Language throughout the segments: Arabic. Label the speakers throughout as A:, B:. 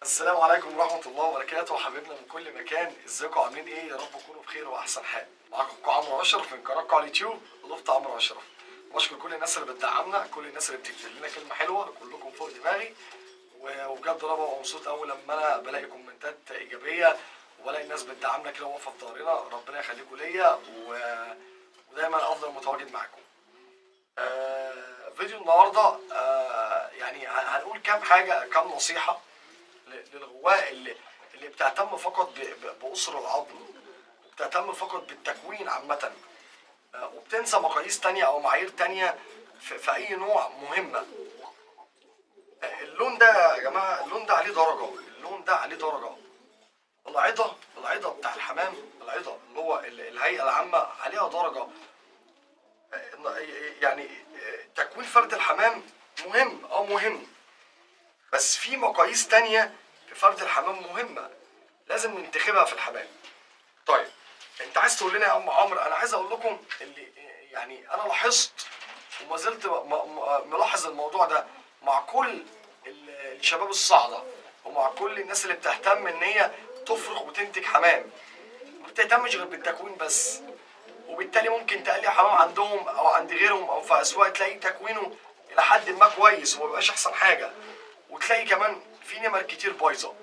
A: السلام عليكم ورحمة الله وبركاته حبايبنا من كل مكان، ازيكم عاملين ايه؟ يا رب تكونوا بخير واحسن حال. معاكم عمرو اشرف من قناتكم على اليوتيوب لفت عمرو اشرف. بشكر كل الناس اللي بتدعمنا، كل الناس اللي بتكتب لنا كلمة حلوة، كلكم فوق دماغي. وبجد انا ببقى مبسوط قوي لما انا بلاقي كومنتات ايجابية وبلاقي الناس بتدعمنا كده واقفة في ظهرنا. ربنا يخليكم ليا ودايما افضل متواجد معاكم. فيديو النهارده يعني هنقول كام حاجة، كام نصيحة للغواء اللي بتهتم فقط بأسر العظم، وبتهتم فقط بالتكوين عامة، وبتنسى مقاييس تانية أو معايير تانية في أي نوع مهمة. اللون ده يا جماعة، اللون ده عليه درجة، اللون ده عليه درجة. العضة بتاع الحمام، العضة اللي هو الهيئة العامة عليها درجة. يعني تكوين فرد الحمام مهم، مهم، بس في مقاييس تانية في فرد الحمام مهمة لازم ننتخبها في الحمام. طيب انت عايز تقول لنا يا عم عمرو؟ انا عايز اقول لكم اللي يعني انا لاحظت وما زلت ملاحظ الموضوع ده مع كل الشباب الصاعدة ومع كل الناس اللي بتهتم ان هي تفرخ وتنتج حمام، ما بتهتمش غير بالتكوين بس. وبالتالي ممكن تقلي حمام عندهم او عند غيرهم او في اسواق تلاقي تكوينه الى حد ما كويس وما بيبقاش احسن حاجه، وتلاقي كمان في نمر كتير بايظه.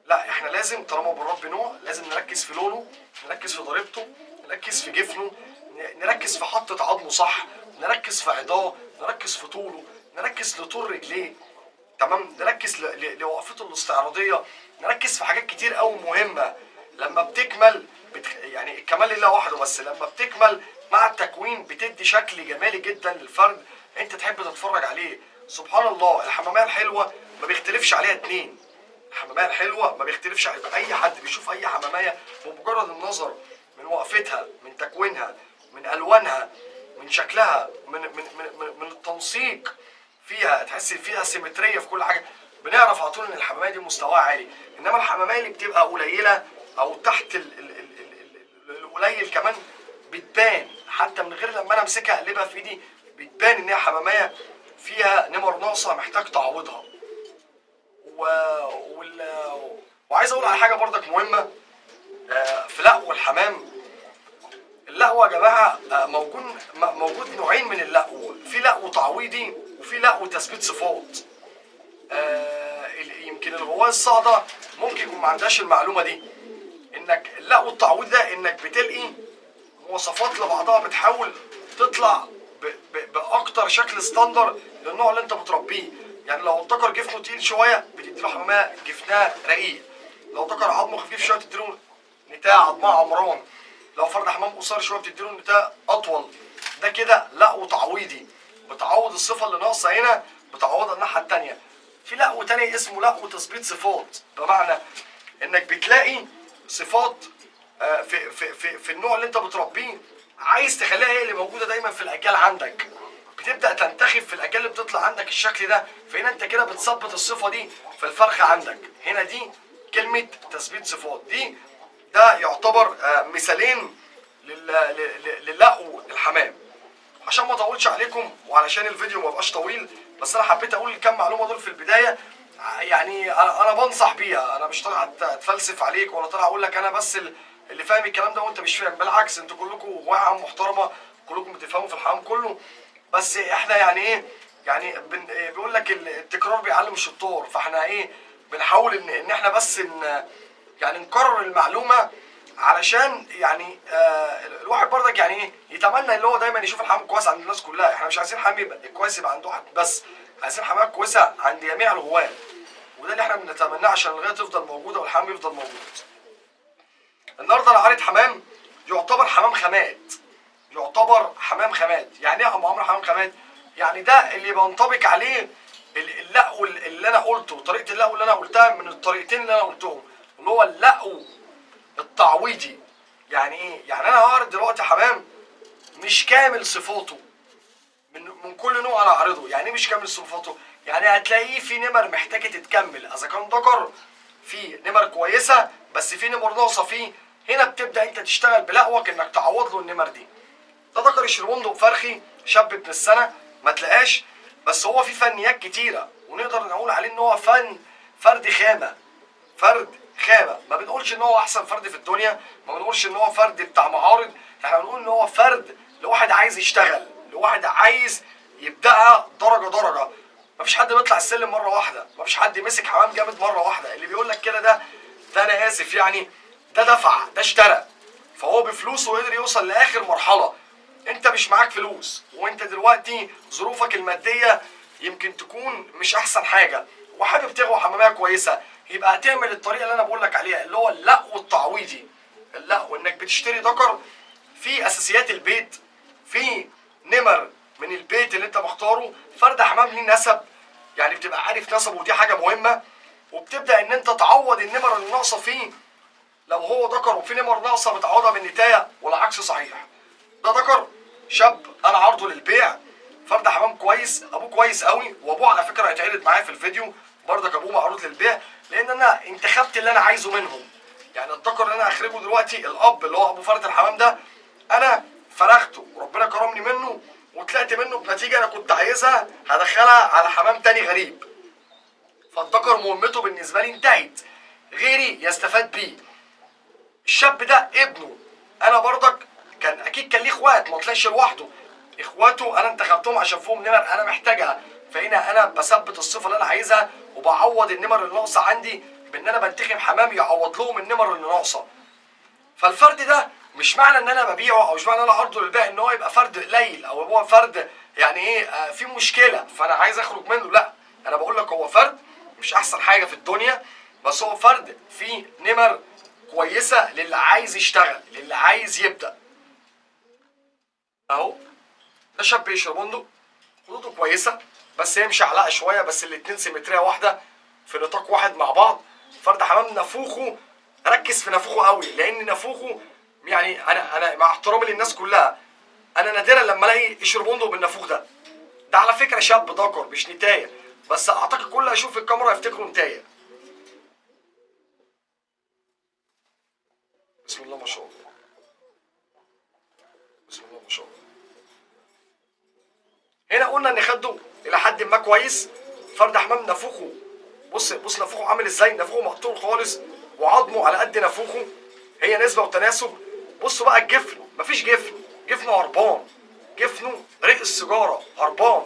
A: لا، احنا لازم طالما بنربي نوع لازم نركز في لونه، نركز في ضريبته، نركز في جفنه، نركز في حطة عظمه صح، نركز في عضاه، نركز في طوله، نركز لطول رجليه، تمام، نركز لوقفته الاستعراضيه، نركز في حاجات كتير قوي مهمه. لما بتكمل يعني الكمال لله وحده، بس لما بتكمل مع التكوين بتدي شكل جمالي جدا للفرد انت تحب تتفرج عليه. سبحان الله، الحمامية الحلوة ما بيختلفش عليها اتنين. الحمامية الحلوة ما بيختلفش عليها اي حد بيشوف اي حمامية بمجرد النظر، من وقفتها، من تكوينها، من الوانها، من شكلها، من التنسيق فيها، تحس فيها سيمتريه في كل حاجه، بنعرف على طول ان الحماميه دي مستواها عالي. انما الحماميه اللي بتبقى قليله او تحت القليل كمان بتبان، حتى من غير لما انا امسكها اقلبها في ايدي بتبان ان هي حماميه فيها نمر ناقصه محتاج تعويضها. و... وال... وعايز اقول على حاجه برضك مهمه في لقو الحمام. اللقو يا جماعه موجود نوعين من اللقو، في لقو تعويضي وفي لقو تثبيت صفات. يمكن الغوايه الصاعده ممكن يكون ما عندهاش المعلومه دي، انك اللقو التعويض ده انك بتلقي مواصفات لبعضها بتحاول تطلع باكتر شكل ستاندر للنوع اللي انت بتربيه. يعني لو الذكر جفنه تقيل شويه بتديله حماميه جفنها رقيق، لو ذكر عظمه خفيف شويه بتديله نتاع عظمها عمران، لو فرد حمام قصير شويه بتديله نتاع اطول. ده كده لقو تعويضي، بتعوض الصفه اللي ناقصه هنا بتعوضها الناحيه الثانيه. في لقو تاني اسمه لقو تثبيت صفات، بمعنى انك بتلاقي صفات في النوع اللي انت بتربيه عايز تخليها هي اللي موجوده دايما في الاجيال عندك، بتبدا تنتخب في الاجيال اللي بتطلع عندك الشكل ده، فهنا انت كده بتثبت الصفه دي في الفرخه عندك. هنا دي كلمه تثبيت صفات دي، ده يعتبر مثالين للقو الحمام. عشان ما اطولش عليكم وعلشان الفيديو ما يبقاش طويل، بس انا حبيت اقول الكام معلومه دول في البدايه. يعني انا بنصح بيها، انا مش طالع اتفلسف عليك ولا طالع اقول لك انا بس اللي فاهم الكلام ده وانت مش فاهم، بالعكس انتوا كلكم واعي محترمه، كلكم بتفهموا في الحمام كله. بس احنا يعني ايه، يعني بيقول لك التكرار بيعلم الشطار، فاحنا ايه بنحاول ان احنا بس يعني نكرر المعلومه علشان يعني الواحد برضك يعني ايه يتمنى ان هو دايما يشوف الحمام كويس عند الناس كلها. احنا مش عايزين حمام يبقى كويس يبقى عند واحد بس، عايزين حمامات كويسه عند جميع الغواة، وده اللي احنا بنتمناه عشان الغايه تفضل موجوده والحمام يفضل موجود. النهارده انا عارض حمام يعتبر حمام خامات، يعتبر حمام خامات. يعني ايه يا عم عمرو حمام خامات؟ يعني ده اللي بينطبق عليه اللقو اللي انا قلته، طريقه اللقو اللي انا قلتها من الطريقتين اللي انا قلتهم، اللي هو اللقو التعويضي. يعني ايه؟ يعني انا هعرض دلوقتي حمام مش كامل صفاته، من كل نوع انا هعرضه. يعني ايه مش كامل صفاته؟ يعني هتلاقيه في نمر محتاجه تتكمل، اذا كان ذكر في نمر كويسه بس في نمر ناقصه فيه، هنا بتبدا انت تشتغل بلقوك انك تعوض له النمر دي. ده ذكر الشربندق فرخي شاب ابن السنه ما تلاقاش، بس هو في فنيات كتيره ونقدر نقول عليه ان هو فرد خامه، فرد خامه. ما بنقولش ان هو احسن فرد في الدنيا، ما بنقولش ان هو فرد بتاع معارض، احنا بنقول ان هو فرد لواحد عايز يشتغل، لواحد عايز يبداها درجه درجه. مفيش حد بيطلع السلم مره واحده، مفيش حد مسك حمام جامد مره واحده. اللي بيقول لك كده ده انا اسف يعني، ده دفع، ده اشترى، فهو بفلوسه قدر يوصل لاخر مرحله. انت مش معاك فلوس، وانت دلوقتي ظروفك الماديه يمكن تكون مش احسن حاجه، وحابب تغوى حماميه كويسه، يبقى هتعمل الطريقه اللي انا بقول لك عليها، اللي هو اللقو التعويضي. اللقو انك بتشتري ذكر في اساسيات البيت، في نمر من البيت اللي انت مختاره، فرد حمام ليه نسب، يعني بتبقى عارف نسبه، ودي حاجه مهمه. وبتبدا ان انت تعوض النمر اللي ناقصه فيه. لو هو ذكر وفي نمر ناقصه بتعوضها بالنتايه، والعكس صحيح. ده ذكر شاب انا عارضه للبيع، فرد حمام كويس، ابوه كويس قوي، وابوه على فكره هيتعرض معايا في الفيديو برضك، ابوه معروض للبيع، لان انا انتخبت اللي انا عايزه منهم. يعني الذكر اللي انا اخرجه دلوقتي، الاب اللي هو ابو فرد الحمام ده، انا فرغته وربنا كرمني منه، وطلعت منه بنتيجه انا كنت عايزها، هدخلها على حمام تاني غريب. فالذكر مهمته بالنسبه لي انتهت، غيري يستفاد بيه. الشاب ده ابنه، انا برضك كان اكيد كان ليه اخوات، ما طلعش لوحده. اخواته انا انتخبتهم عشان فيهم نمر انا محتاجها، فهنا انا بثبت الصفه اللي انا عايزها، وبعوض النمر اللي ناقصه عندي بان انا بنتخب حمام يعوض لهم النمر اللي ناقصه. فالفرد ده مش معنى ان انا ببيعه، او مش معنى ان انا عرضه للبيع ان هو يبقى فرد قليل، او هو فرد يعني ايه في مشكله فانا عايز اخرج منه. لا، انا بقول لك هو فرد مش احسن حاجه في الدنيا، بس هو فرد فيه نمر كويسه للي عايز يشتغل، للي عايز يبدا. اهو ده شاب يشرب بندق، خطوطه كويسه، بس يمشي علقه شويه، بس الاتنين سيمتريه واحده في نطاق واحد مع بعض. فرد حمام نافوخه، ركز في نافوخه قوي، لان نافوخه يعني انا مع احترامي للناس كلها، انا نادرا لما الاقي يشرب بندق بالنافوخ ده. ده على فكره شاب ذكر مش نتايه، بس اعتقد كل هيشوف الكاميرا يفتكروا نتايه. بسم الله ما شاء الله، بسم الله ما شاء الله. هنا قلنا ان خده الى حد ما كويس. فرد حمام نافوخه، بص نافوخه عامل ازاي، نافوخه مقطوع خالص، وعظمه على قد نافوخه، هي نسبه وتناسب. بصوا بقى الجفن، مفيش جفن، جفنه هربان، جفنه ريق السيجاره هربان.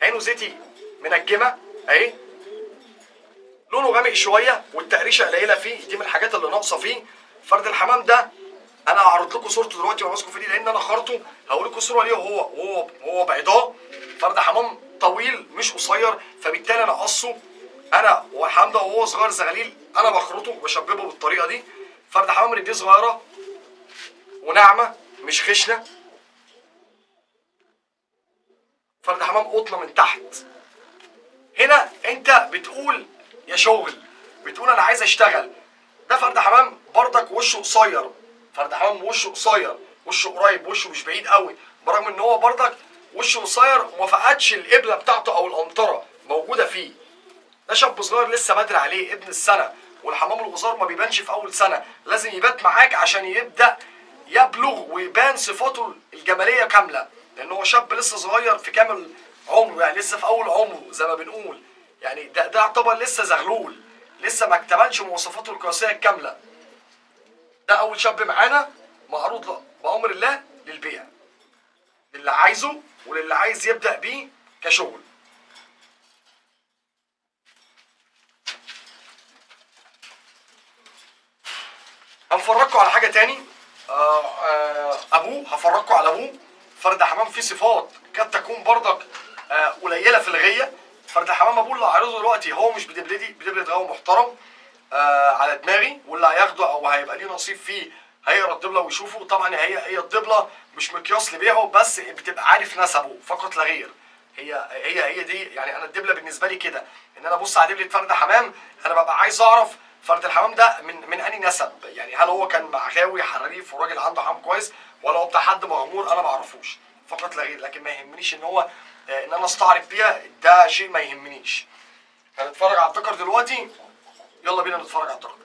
A: عينه زيتي منجمه اهي، لونه غامق شويه، والتقريشه قليله فيه، دي من الحاجات اللي ناقصه فيه. فرد الحمام ده انا هعرض لكم صورته دلوقتي وانا ماسكه في ايدي، لان انا خرطه، هوريكم الصوره ليه وهو بعضاه. فرد حمام طويل مش قصير، فبالتالي انا قصه، انا والحمام ده وهو صغير زغليل انا بخرطه وبشببه بالطريقه دي. فرد حمام رجليه صغيره وناعمه مش خشنه. فرد حمام قطنه من تحت. هنا انت بتقول يا شغل، بتقول انا عايز اشتغل. ده فرد حمام بردك وشه قصير، فرد حمام وشه قصير، وشه قريب، وشه مش بعيد قوي، برغم ان هو بردك وشه قصير وما فقدش القبله بتاعته او القنطره موجوده فيه. ده شاب صغير لسه بدري عليه، ابن السنه، والحمام الغزار ما بيبانش في اول سنه، لازم يبات معاك عشان يبدا يبلغ ويبان صفاته الجماليه كامله، لان هو شاب لسه صغير في كامل عمره، يعني لسه في اول عمره زي ما بنقول، يعني ده يعتبر لسه زغلول، لسه ما اكتملش مواصفاته القياسيه الكامله. ده اول شاب معانا معروض بامر الله للبيع، للي عايزه وللي عايز يبدا بيه كشغل. هنفرجكم على حاجه تاني. ابوه، هفرجكم على ابوه. فرد حمام فيه صفات قد تكون برضك قليله في الغيه. فرد الحمام ابوه اللي هعرضه دلوقتي هو مش بدبلتي، بدبلة غاوي محترم على دماغي، واللي هياخده او هيبقى ليه نصيب فيه هيقرا الدبله ويشوفه. طبعا هي الدبله مش مقياس لبيعه، بس بتبقى عارف نسبه فقط لا غير. هي دي يعني، انا الدبله بالنسبه لي كده، ان انا ابص على دبله فرد حمام، انا ببقى عايز اعرف فرد الحمام ده من انهي نسب، يعني هل هو كان مع غاوي حريف وراجل عنده حمام كويس، ولا هو بتاع حد مغمور انا ما اعرفوش فقط لا غير. لكن ما يهمنيش ان هو ان انا استعرف بيها، ده شيء ما يهمنيش. هنتفرج على الذكر دلوقتي، يلا بينا نتفرج على الذكر.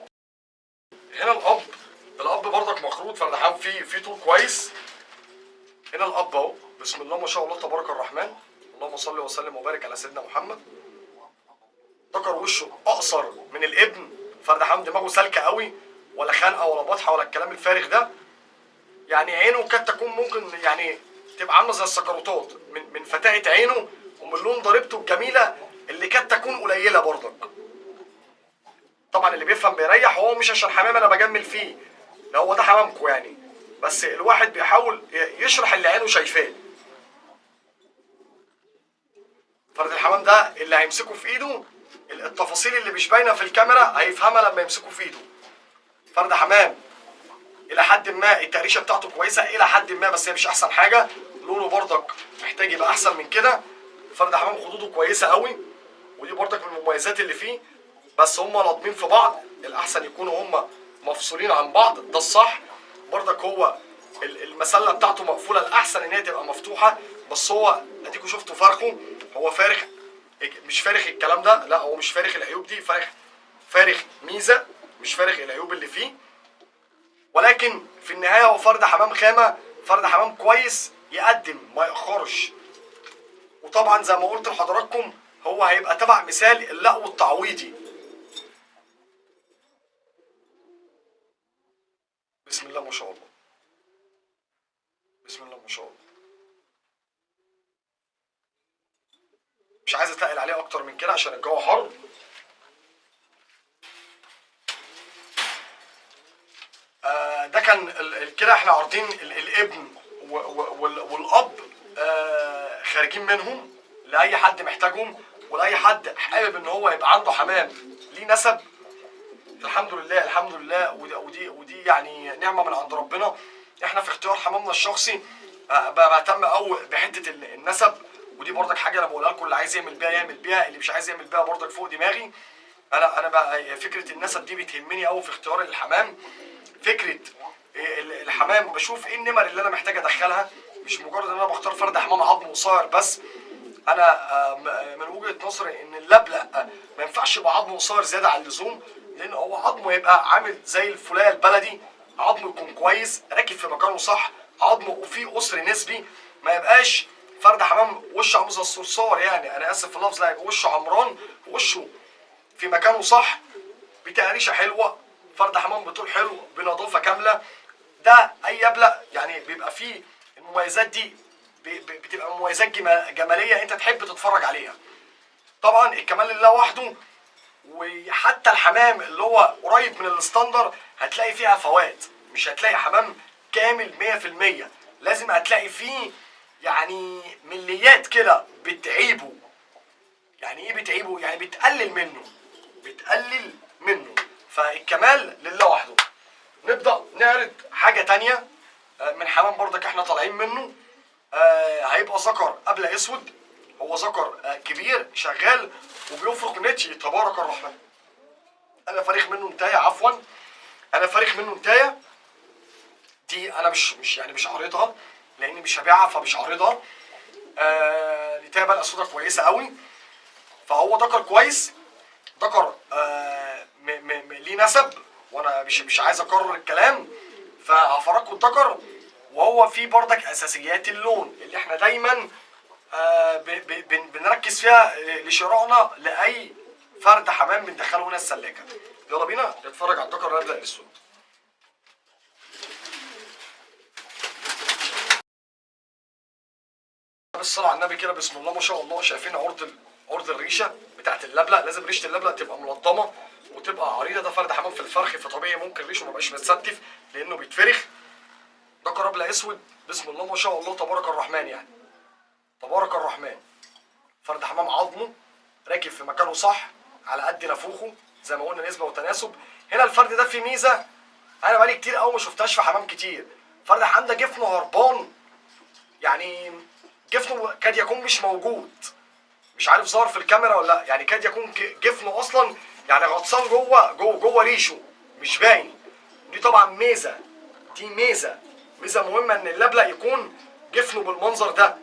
A: هنا الاب برضك مخروط، فرد حمام فيه طول كويس. هنا الاب اهو، بسم الله ما شاء الله تبارك الرحمن، اللهم صل وسلم وبارك على سيدنا محمد. ذكر وشه اقصر من الابن، فرد حمام دماغه سالكه قوي، ولا خانقه ولا بطحه ولا الكلام الفارغ ده. يعني عينه كانت تكون ممكن يعني تبقى عامله زي السكروتات من فتاة عينه ومن لون ضريبته الجميله اللي كانت تكون قليله برضك. طبعا اللي بيفهم بيريح، وهو مش عشان حمام انا بجمل فيه، ده هو ده حمامكم يعني، بس الواحد بيحاول يشرح اللي عينه شايفاه. فرد الحمام ده اللي هيمسكه في ايده التفاصيل اللي مش باينه في الكاميرا هيفهمها لما يمسكه في ايده. فرد حمام الى حد ما التقريشه بتاعته كويسه الى حد ما، بس هي مش احسن حاجه. لونه برضك محتاج يبقى احسن من كده. فرد حمام خدوده كويسه قوي، ودي برضك من المميزات اللي فيه، بس هم لاضمين في بعض. الاحسن يكونوا هم مفصولين عن بعض، ده الصح. برضك هو المسله بتاعته مقفوله، الاحسن ان هي تبقى مفتوحه، بس هو اديكوا شفتوا فرخه، هو فارخ مش فارخ الكلام ده، لا هو مش فارخ العيوب دي، فارخ ميزه، مش فارخ العيوب اللي فيه. ولكن في النهايه هو فرد حمام خامه، فرد حمام كويس يقدم ما يأخرش. وطبعا زي ما قلت لحضراتكم هو هيبقى تبع مثال اللقو التعويضي. بسم الله ما شاء الله، بسم الله ما شاء الله. مش عايز اتقل عليه اكتر من كده عشان الجو حر. ده كان كده احنا عارضين الابن والاب خارجين منهم لاي حد محتاجهم، ولاي حد حابب ان هو يبقى عنده حمام ليه نسب. الحمد لله الحمد لله، ودي يعني نعمه من عند ربنا. احنا في اختيار حمامنا الشخصي بهتم قوي بحته النسب، ودي برضك حاجه انا بقولها لكم، اللي عايز يعمل بيها يعمل بيها، اللي مش عايز يعمل بيها برضك فوق دماغي. انا بقى فكره النسب دي بتهمني قوي في اختيار الحمام. فكره الحمام بشوف ايه النمر اللي انا محتاج ادخلها، مش مجرد ان انا بختار فرد حمام عظم قصير بس. انا من وجهه نظري ان اللبلق ما ينفعش يبقى عظمه قصير زياده عن اللزوم، لان هو عظمه يبقى عامل زي الفولايه البلدي، عظمه يكون كويس راكب في مكانه صح، عظمه فيه قصر نسبي، ما يبقاش فرد حمام وشه عامل زي الصرصار، يعني انا اسف في اللفظ، لا يبقى وشه عمران، وشه في مكانه صح، بتقريشه حلوه، فرد حمام بطول حلو بنظافه كامله. ده اي يبلق يعني بيبقى فيه المميزات دي، بتبقى مميزات جماليه انت تحب تتفرج عليها. طبعا الكمال لله وحده، وحتى الحمام اللي هو قريب من الستاندر هتلاقي فيها فوات، مش هتلاقي حمام كامل 100%، لازم هتلاقي فيه يعني مليات كده بتعيبه. يعني ايه بتعيبه؟ يعني بتقلل منه، فالكمال لله وحده. نبدأ نعرض حاجة تانية من حمام برضك احنا طالعين منه. هيبقى ذكر قبل اسود، هو ذكر كبير شغال وبيفرق نتي تبارك الرحمن. انا فارخ منه نتايه، عفوا انا فارخ منه نتايه دي، انا مش عارضها لاني مش هبيعها فمش عارضها. نتايه بقى اسودة كويسه قوي، فهو ذكر كويس، ذكر ليه نسب، وانا مش عايز اكرر الكلام فهفرجكم الذكر. وهو في بردك اساسيات اللون اللي احنا دايما بنركز فيها لشرائنا لاي فرد حمام بندخله هنا السلاكه. يلا بينا نتفرج على الذكر ونبدا الاسود. بالصلاه على النبي كده، بسم الله ما شاء الله. شايفين عرض الريشه بتاعت اللبلق؟ لازم ريشه اللبلق تبقى ملضمه وتبقى عريضه. ده فرد حمام في الفرخ، فطبيعي ممكن ريشه ما يبقاش متستف لانه بيتفرخ. ذكر ابيض اسود، بسم الله ما شاء الله تبارك الرحمن، يعني تبارك الرحمن. فرد حمام عظمه راكب في مكانه صح على قد نافوخه، زي ما قلنا نسبه وتناسب. هنا الفرد ده فيه ميزه انا بقالي كتير قوي ما شفتهاش في حمام كتير. فرد حمام ده جفنه هربان، يعني جفنه كاد يكون مش موجود، مش عارف ظهر في الكاميرا ولا لا، يعني كاد يكون جفنه اصلا يعني غطسان جوه ريشه مش باين. دي طبعا ميزه، دي ميزه مهمه ان اللبلق يكون جفنه بالمنظر ده،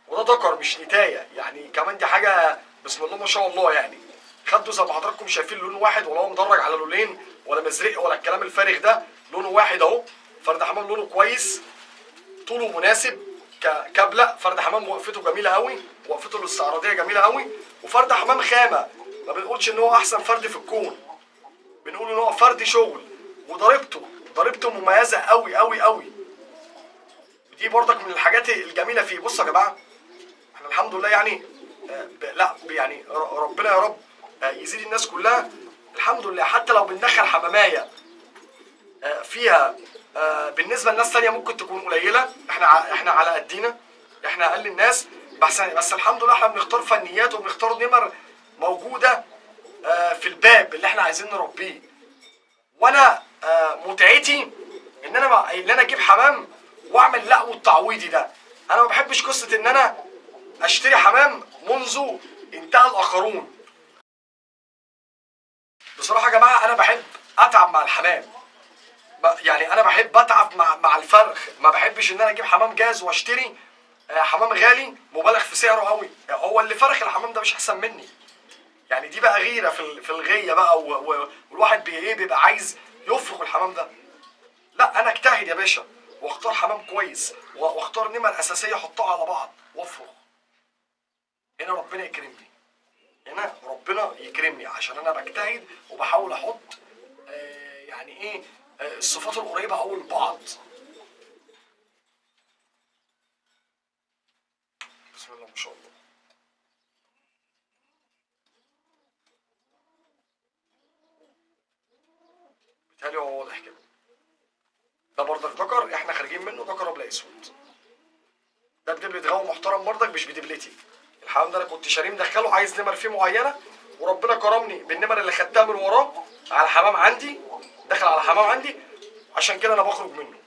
A: وده ذكر مش نتايه يعني. كمان دي حاجه بسم الله ما شاء الله، يعني خدوا زي ما حضراتكم شايفين لون واحد، ولا هو مدرج على لونين ولا مزرق ولا الكلام الفارغ ده، لونه واحد اهو. فرد حمام لونه كويس، طوله مناسب كبلق. فرد حمام وقفته جميله قوي، وقفته الاستعراضيه جميله قوي، وفرد حمام خامه ما بنقولش ان هو احسن فرد في الكون، بنقول ان هو فرد شغل، وضريبته مميزه قوي قوي قوي. ودي برضك من الحاجات الجميله فيه. بصوا يا جماعه، احنا الحمد لله يعني لا يعني ربنا يا رب يزيد الناس كلها الحمد لله. حتى لو بندخل حمامايه فيها بالنسبه لناس ثانيه ممكن تكون قليله، احنا على قدينا، احنا اقل الناس، بس الحمد لله احنا بنختار فنيات وبنختار نمر موجوده في الباب اللي احنا عايزين نربيه. وانا متعتي ان انا اجيب حمام واعمل لقو التعويضي ده. انا ما بحبش قصه ان انا اشتري حمام منذ انتهى الاخرون. بصراحه يا جماعه انا بحب اتعب مع الحمام، يعني انا بحب اتعب مع الفرخ. ما بحبش ان انا اجيب حمام جاهز واشتري حمام غالي مبالغ في سعره قوي. هو اللي فرخ الحمام ده مش احسن مني؟ يعني دي بقى غيره في الغيه بقى، والواحد بيبقى عايز يفرخ الحمام ده. لا انا اجتهد يا باشا واختار حمام كويس واختار نمر اساسيه احطها على بعض وافرخ. هنا ربنا يكرمني، هنا ربنا يكرمني عشان انا بجتهد وبحاول احط يعني ايه الصفات القريبه قوي لبعض. بسم الله ما شاء الله. بيتهيألي هو واضح كده. ده برضك ذكر احنا خارجين منه، ذكر ابيض اسود. ده بدبلة غاوي محترم برضك مش بدبلتي. الحمام ده انا كنت شاريه مدخله عايز نمر فيه معينه، وربنا كرمني بالنمر اللي خدتها من وراه على حمام عندي، داخل على حمام عندي، عشان كده انا بخرج منه.